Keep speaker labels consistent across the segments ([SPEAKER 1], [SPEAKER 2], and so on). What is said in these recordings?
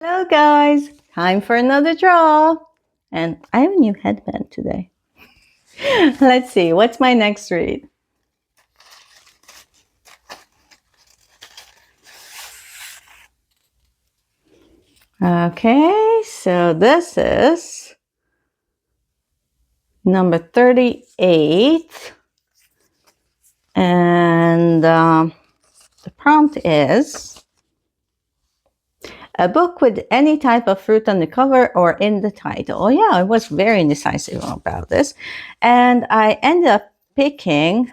[SPEAKER 1] Hello guys, time for another draw. And I have a new headband today. Let's see, what's my next read? Okay, so this is number 38. And the prompt is a book with any type of fruit on the cover or in the title. Oh yeah, I was very indecisive about this. And I ended up picking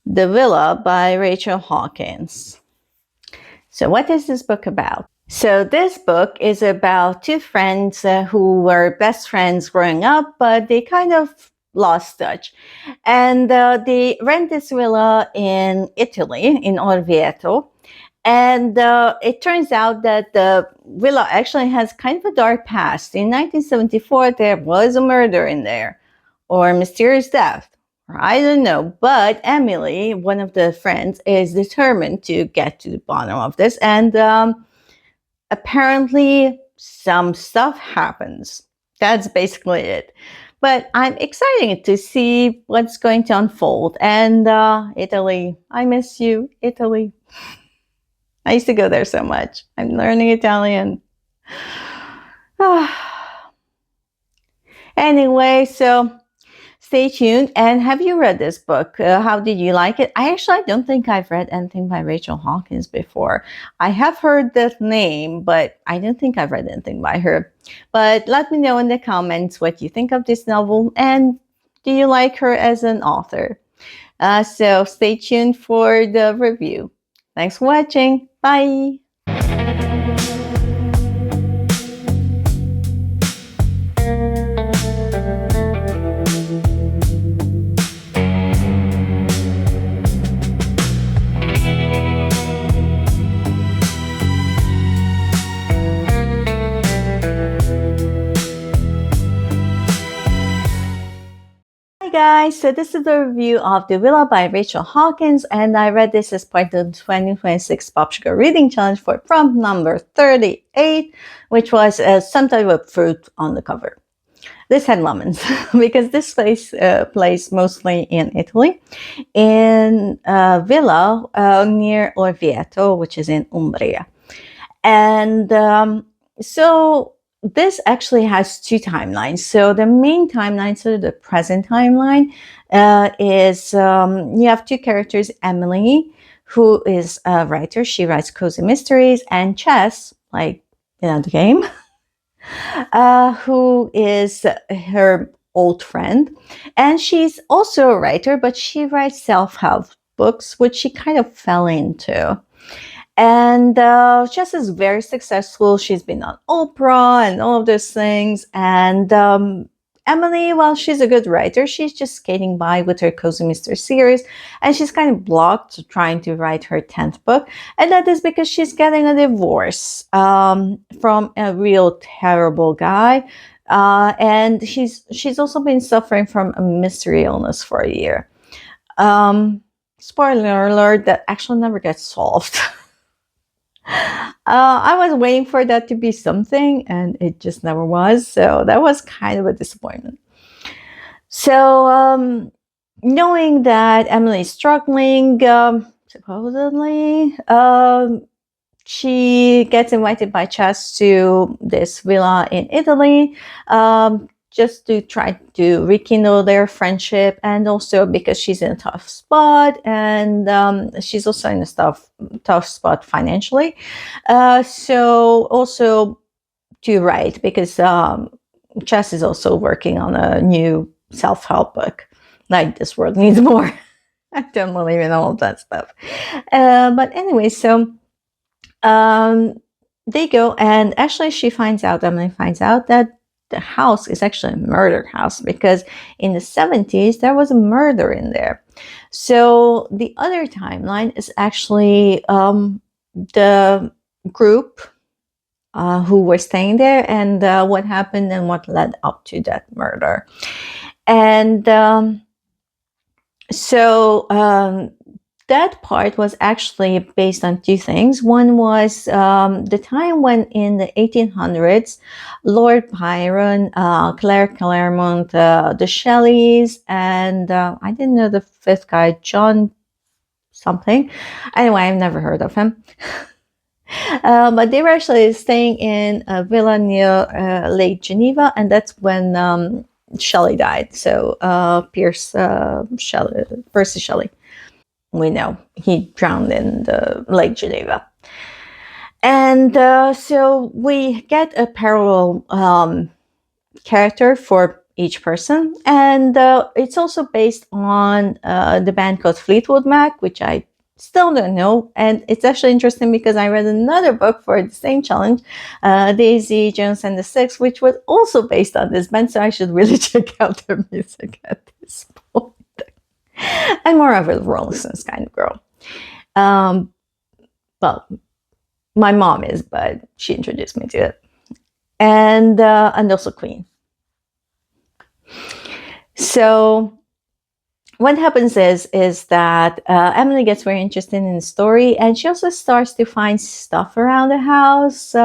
[SPEAKER 1] The Villa by Rachel Hawkins. So what is this book about? So this book is about two friends who were best friends growing up, but they kind of lost touch. And they rent this villa in Italy, in Orvieto. And it turns out that the villa actually has kind of a dark past. In 1974, there was a murder in there, or mysterious death. I don't know. But Emily, one of the friends, is determined to get to the bottom of this. And apparently, some stuff happens. That's basically it. But I'm excited to see what's going to unfold. And Italy, I miss you, Italy. I used to go there so much. I'm learning Italian. Anyway, so stay tuned. And have you read this book? How did you like it? I don't think I've read anything by Rachel Hawkins before. I have heard that name, but I don't think I've read anything by her. But let me know in the comments what you think of this novel, and do you like her as an author? So stay tuned for the review. Thanks for watching. Bye. Hi guys, so this is the review of The Villa by Rachel Hawkins, and I read this as part of the 2026 PopSugar Reading Challenge for prompt number 38, which was some type of fruit on the cover. This had lemons because this place plays mostly in Italy, in a villa near Orvieto, which is in Umbria. And so this actually has two timelines. So the main timeline, so the present timeline, is you have two characters, Emily, who is a writer. She writes cozy mysteries, and Chess, like the game, who is her old friend. And she's also a writer, but she writes self-help books, which she kind of fell into. And Jess is very successful. She's been on Oprah and all of those things. And Emily, well, she's a good writer. She's just skating by with her Cozy Mystery series. And she's kind of blocked trying to write her 10th book. And that is because she's getting a divorce from a real terrible guy. And she's also been suffering from a mystery illness for a year. Spoiler alert, that actually never gets solved. I was waiting for that to be something, and it just never was. So that was kind of a disappointment. So knowing that Emily's struggling, supposedly, she gets invited by Chess to this villa in Italy, just to try to rekindle their friendship, and also because she's in a tough spot, and she's also in a tough spot financially. So also to write, because Chess is also working on a new self-help book, like This World Needs More. I don't believe in all of that stuff. But anyway, so they go, and actually Emily finds out that the house is actually a murder house, because in the 70s there was a murder in there. So the other timeline is actually the group who were staying there, and what happened and what led up to that murder. And so that part was actually based on two things. One was the time when in the 1800s, Lord Byron, Clairmont, the Shelleys, and I didn't know the fifth guy, John something. Anyway, I've never heard of him. But they were actually staying in a villa near Lake Geneva, and that's when Shelley died. So Percy Shelley. We know he drowned in the Lake Geneva. And so we get a parallel character for each person. And it's also based on the band called Fleetwood Mac, which I still don't know. And it's actually interesting because I read another book for the same challenge, Daisy Jones and the Six, which was also based on this band. So I should really check out their music at this point. I'm more of a Rolling Stones kind of girl. Well, my mom is, but she introduced me to it. And also Queen. So what happens is that Emily gets very interested in the story, and she also starts to find stuff around the house,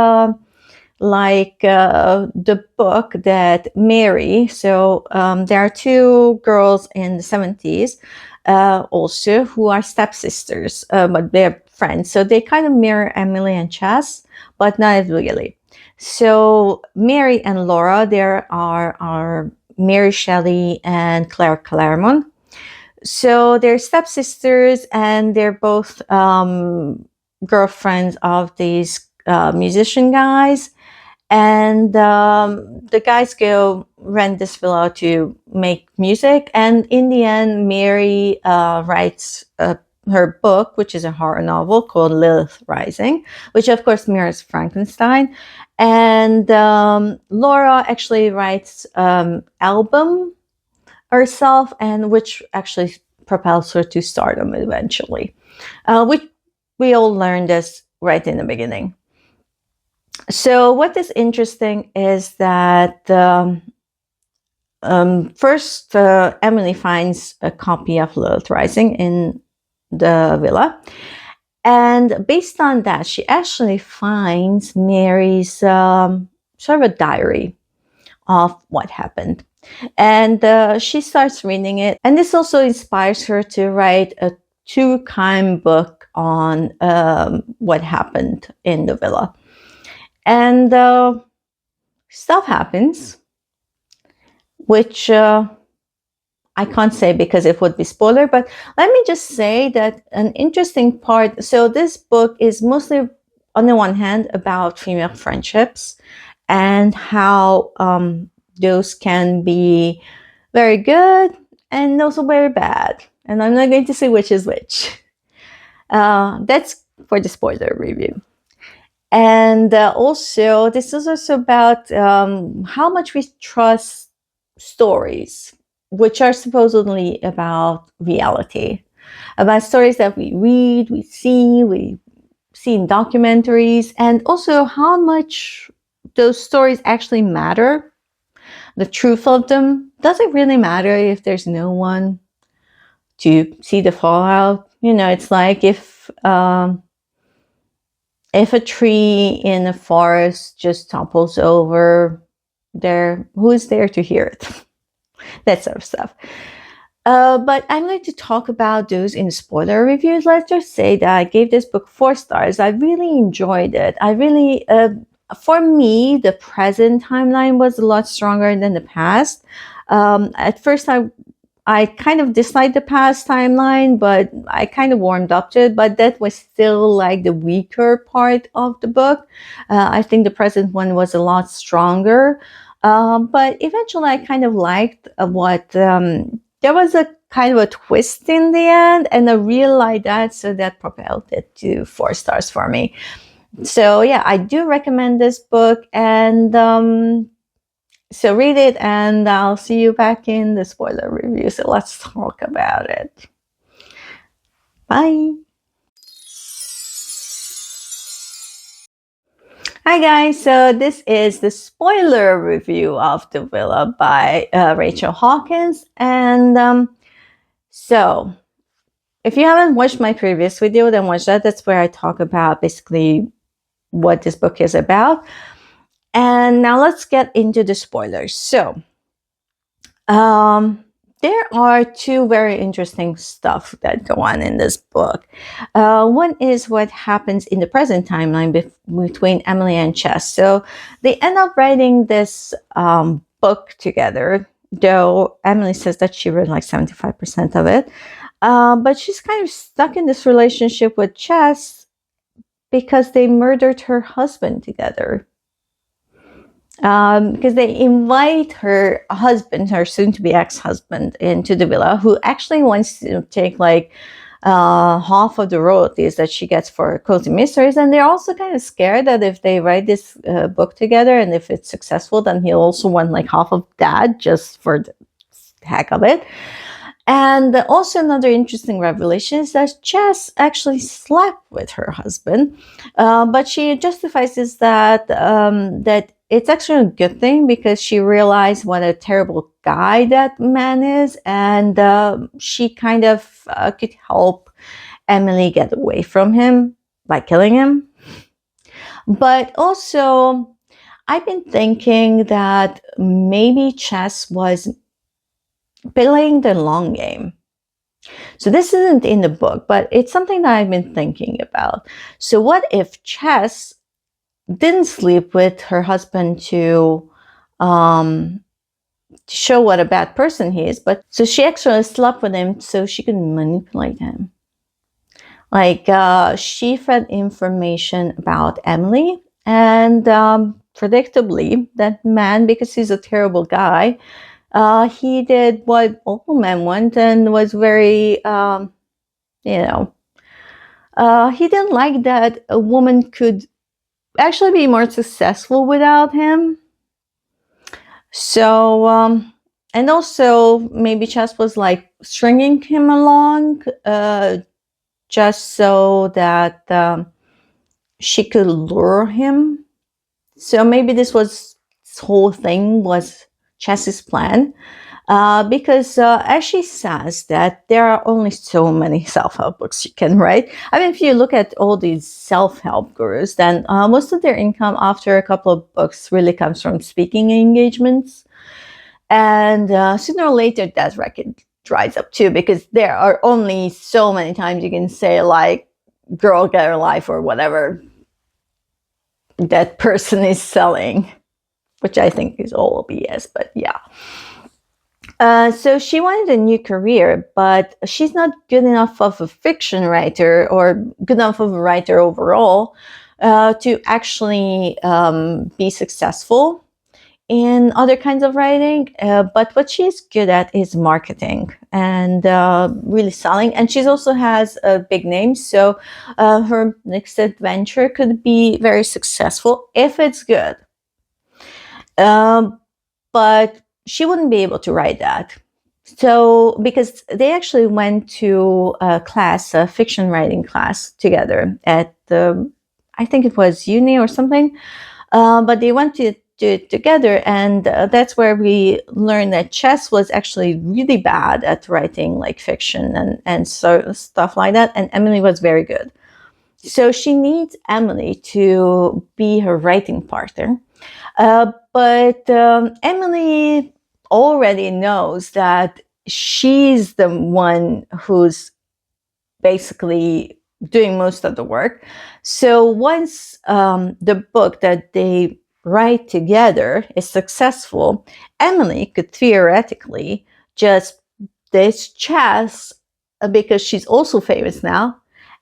[SPEAKER 1] like the book that Mary. So there are two girls in the 70s also who are stepsisters, but they're friends. So they kind of mirror Emily and Chess, but not really. So Mary and Laura, there are Mary Shelley and Clairmont. So they're stepsisters, and they're both girlfriends of these musician guys. And the guys go rent this villa to make music. And in the end, Mary writes her book, which is a horror novel called Lilith Rising, which of course mirrors Frankenstein. And Laura actually writes album herself, and which actually propels her to stardom eventually, which we all learned this right in the beginning. So what is interesting is that first Emily finds a copy of Lilith Rising in the villa, and based on that she actually finds Mary's sort of a diary of what happened. And she starts reading it, and this also inspires her to write a true crime book on what happened in the villa. And stuff happens, which I can't say because it would be spoiler, but let me just say that an interesting part, so this book is mostly, on the one hand, about female friendships and how those can be very good and also very bad. And I'm not going to say which is which. That's for the spoiler review. And also, this is also about how much we trust stories, which are supposedly about reality, about stories that we read, we see in documentaries, and also how much those stories actually matter. The truth of them, does it really matter if there's no one to see the fallout? You know, it's like if a tree in a forest just topples over, who's there to hear it? That sort of stuff. But I'm going to talk about those in spoiler reviews. Let's just say that I gave this book 4 stars. I really enjoyed it. I really, for me, the present timeline was a lot stronger than the past. At first, I kind of disliked the past timeline, but I kind of warmed up to it. But that was still like the weaker part of the book. I think the present one was a lot stronger. But eventually I kind of liked what, there was a kind of a twist in the end, and I really liked that. So that propelled it to 4 stars for me. So yeah, I do recommend this book, and so read it, and I'll see you back in the spoiler review. So let's talk about it. Bye. Hi guys, so this is the spoiler review of The Villa by Rachel Hawkins. And so If you haven't watched my previous video, then watch that. That's where I talk about basically what this book is about. And now let's get into the spoilers. So, there are two very interesting stuff that go on in this book. One is what happens in the present timeline between Emily and Chess. So they end up writing this book together, though Emily says that she read like 75% of it. But she's kind of stuck in this relationship with Chess because they murdered her husband together. Because they invite her husband, her soon-to-be ex-husband, into the villa, who actually wants to take like half of the royalties that she gets for Cozy Mysteries. And they're also kind of scared that if they write this book together and if it's successful, then he'll also want like half of that just for the heck of it. And also another interesting revelation is that Chess actually slept with her husband, but she justifies this that it's actually a good thing because she realized what a terrible guy that man is, and she kind of could help Emily get away from him by killing him. But also, I've been thinking that maybe Chess was playing the long game. So this isn't in the book, but it's something that I've been thinking about. So what if Chess didn't sleep with her husband to show what a bad person he is, but so she actually slept with him so she could manipulate him. Like she fed information about Emily, and predictably, that man, because he's a terrible guy, he did what all men want and was very, he didn't like that a woman could actually be more successful without him. So, and also maybe Chess was like stringing him along just so that she could lure him. So maybe this whole thing was Chess's plan. Because as she says that there are only so many self-help books you can write. I mean, if you look at all these self-help gurus, then most of their income after a couple of books really comes from speaking engagements. And sooner or later, that record dries up too, because there are only so many times you can say like, girl, get her life, or whatever that person is selling, which I think is all BS, but yeah. So she wanted a new career, but she's not good enough of a fiction writer or good enough of a writer overall to actually be successful in other kinds of writing. But what she's good at is marketing and really selling. And she also has a big name. So her next adventure could be very successful if it's good. But she wouldn't be able to write that. So, because they actually went to a class, a fiction writing class together at the, I think it was uni or something, but they went to it together, and that's where we learned that Chess was actually really bad at writing like fiction and so stuff like that, and Emily was very good. So she needs Emily to be her writing partner. But Emily already knows that she's the one who's basically doing most of the work. So once the book that they write together is successful, Emily could theoretically just ditch Chess because she's also famous now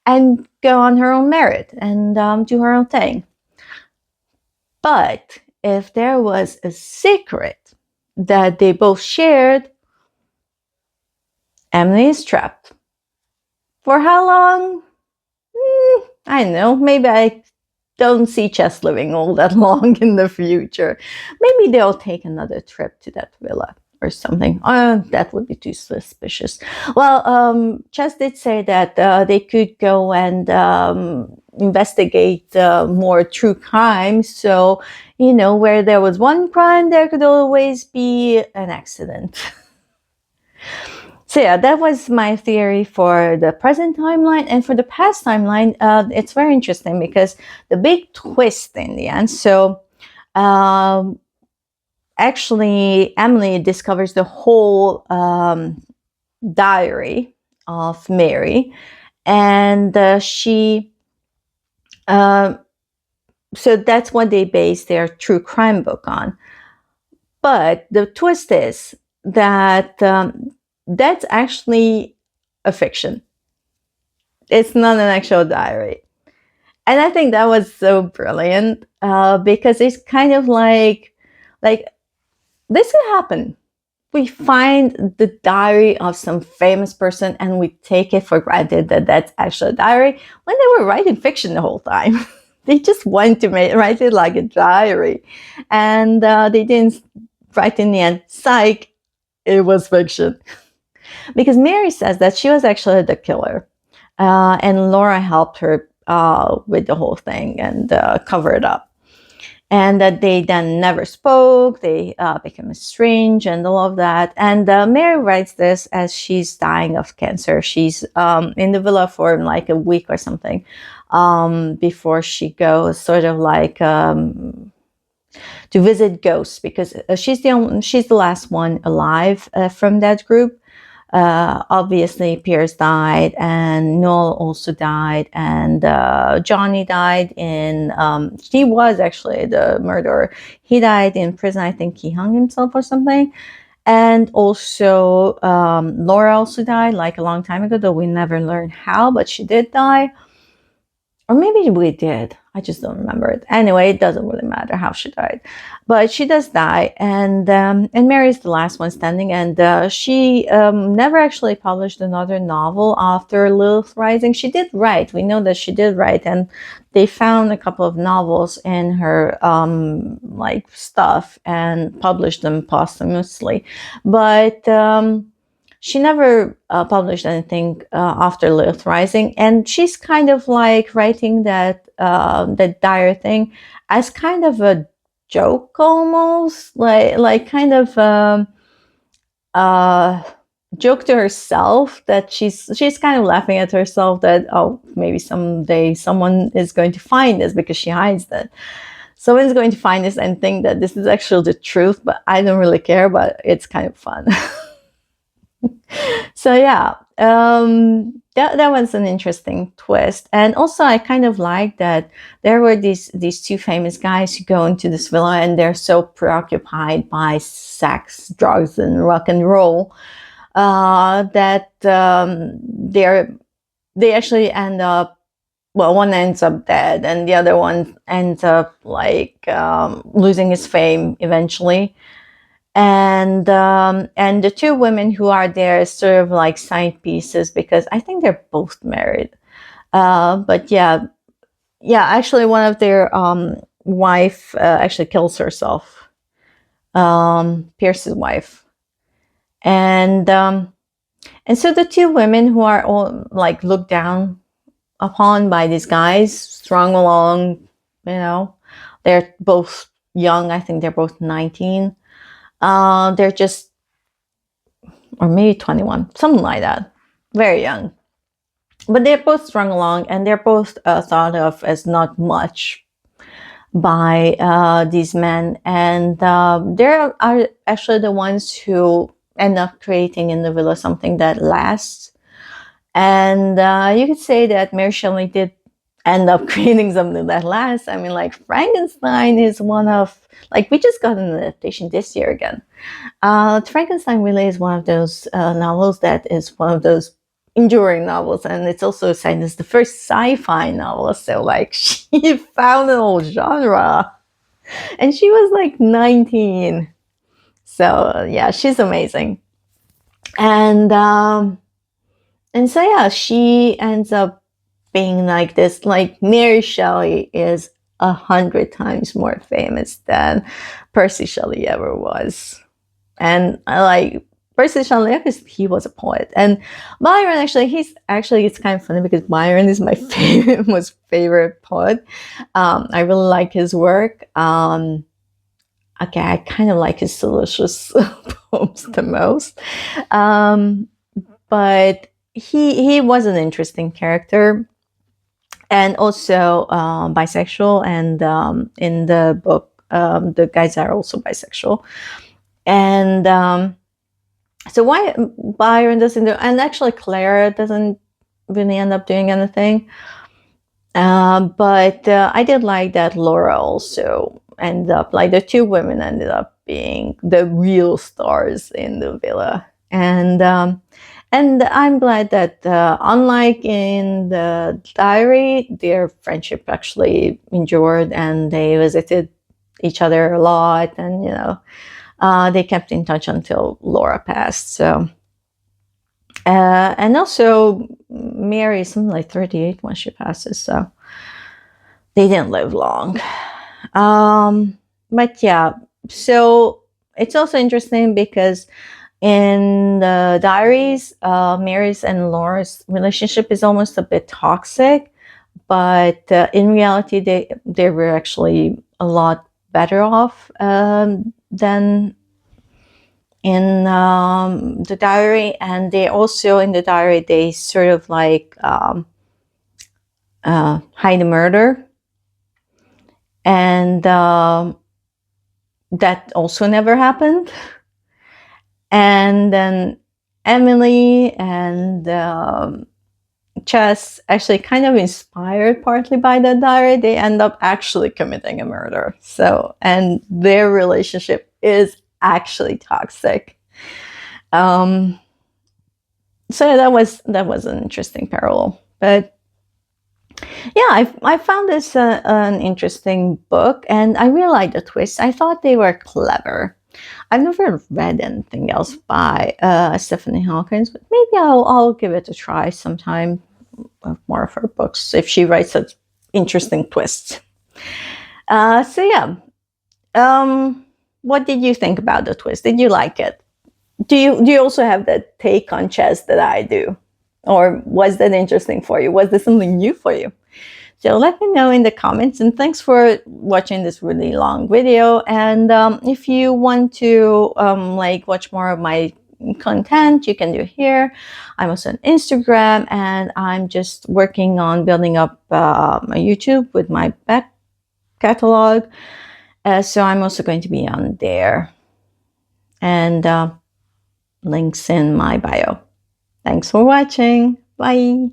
[SPEAKER 1] and go on her own merit and do her own thing. But if there was a secret that they both shared, Emily is trapped. For how long? I don't know. Maybe I don't see Chess living all that long in the future. Maybe they'll take another trip to that villa or something. That would be too suspicious. Well, Chess did say that they could go and investigate more true crimes. So, where there was one crime, there could always be an accident. So yeah, that was my theory for the present timeline. And for the past timeline, it's very interesting because the big twist in the end. So um, actually, Emily discovers the whole diary of Mary, and she. So that's what they base their true crime book on. But the twist is that that's actually a fiction. It's not an actual diary. And I think that was so brilliant because it's kind of like this could happen. We find the diary of some famous person and we take it for granted that that's actually a diary when they were writing fiction the whole time. They just wanted to write it like a diary. And they didn't write in the end, psych, it was fiction. Because Mary says that she was actually the killer. And Laura helped her with the whole thing and cover it up. And that they then never spoke, they became estranged and all of that. And Mary writes this as she's dying of cancer. She's in the villa for like a week or something before she goes sort of like to visit ghosts, because she's the last one alive from that group. Obviously, Pierce died, and Noel also died, and Johnny died in. He was actually the murderer. He died in prison. I think he hung himself or something. And also, Laura also died like a long time ago, though we never learned how, but she did die. Or maybe we did. I just don't remember it. Anyway, it doesn't really matter how she died, but she does die, and Mary is the last one standing. And she never actually published another novel after Lilith Rising. She did write. We know that she did write, and they found a couple of novels in her like stuff and published them posthumously, but. She never published anything after Lilith Rising, and she's kind of like writing that dire thing as kind of a joke, almost like kind of joke to herself, that she's kind of laughing at herself that, oh, maybe someday someone is going to find this because she hides that. Someone's going to find this and think that this is actually the truth, but I don't really care, but it's kind of fun. So yeah, that was an interesting twist. And also I kind of like that there were these two famous guys who go into this villa and they're so preoccupied by sex, drugs, and rock and roll that they actually end up, well, one ends up dead and the other one ends up like losing his fame eventually. And the two women who are there is sort of like side pieces because I think they're both married. But yeah, actually one of their wife actually kills herself, Pierce's wife. And so the two women who are all like looked down upon by these guys, strung along, they're both young. I think they're both 19. They're just, or maybe 21, something like that, very young. But they're both strung along, and they're both thought of as not much by these men. And they are actually the ones who end up creating in the villa something that lasts. And you could say that Mary Shelley did end up creating something that lasts. I mean, like Frankenstein is one of, like, we just got an adaptation this year again. Frankenstein really is one of those novels that is one of those enduring novels, and it's also assigned as the first sci-fi novel. So, like, she found an old genre, and she was like 19. So, yeah, she's amazing. And so, yeah, she ends up being like this. Like, Mary Shelley is 100 times more famous than Percy Shelley ever was. And I like Percy Shelley because he was a poet. And Byron, it's kind of funny because Byron is my most favorite poet. I really like his work. Okay, I kind of like his salacious poems the most. but he was an interesting character, and also bisexual. And in the book, the guys are also bisexual. And so why Byron doesn't do, and actually Clara doesn't really end up doing anything. But I did like that Laura also ended up, like the two women ended up being the real stars in the villa. And I'm glad that unlike in the diary, their friendship actually endured, and they visited each other a lot, and they kept in touch until Laura passed. So and also Mary is something like 38 when she passes, so they didn't live long. But yeah, so it's also interesting because in the diaries, Mary's and Laura's relationship is almost a bit toxic, but in reality, they were actually a lot better off than in the diary. And they also, in the diary, they sort of like hide a murder, and that also never happened. And then Emily and Chess, actually kind of inspired partly by that diary, they end up actually committing a murder. So, and their relationship is actually toxic. So that was an interesting parallel. But yeah, I found this an interesting book, and I really liked the twists. I thought they were clever. I've never read anything else by Stephanie Hawkins, but maybe I'll give it a try sometime of more of her books if she writes such interesting twists. So yeah, what did you think about the twist? Did you like it? Do you also have that take on chess that I do, or was that interesting for you? Was this something new for you? So let me know in the comments, and thanks for watching this really long video. And if you want to like watch more of my content, you can do here. I'm also on Instagram, and I'm just working on building up my YouTube with my back catalog. So I'm also going to be on there, and links in my bio. Thanks for watching. Bye.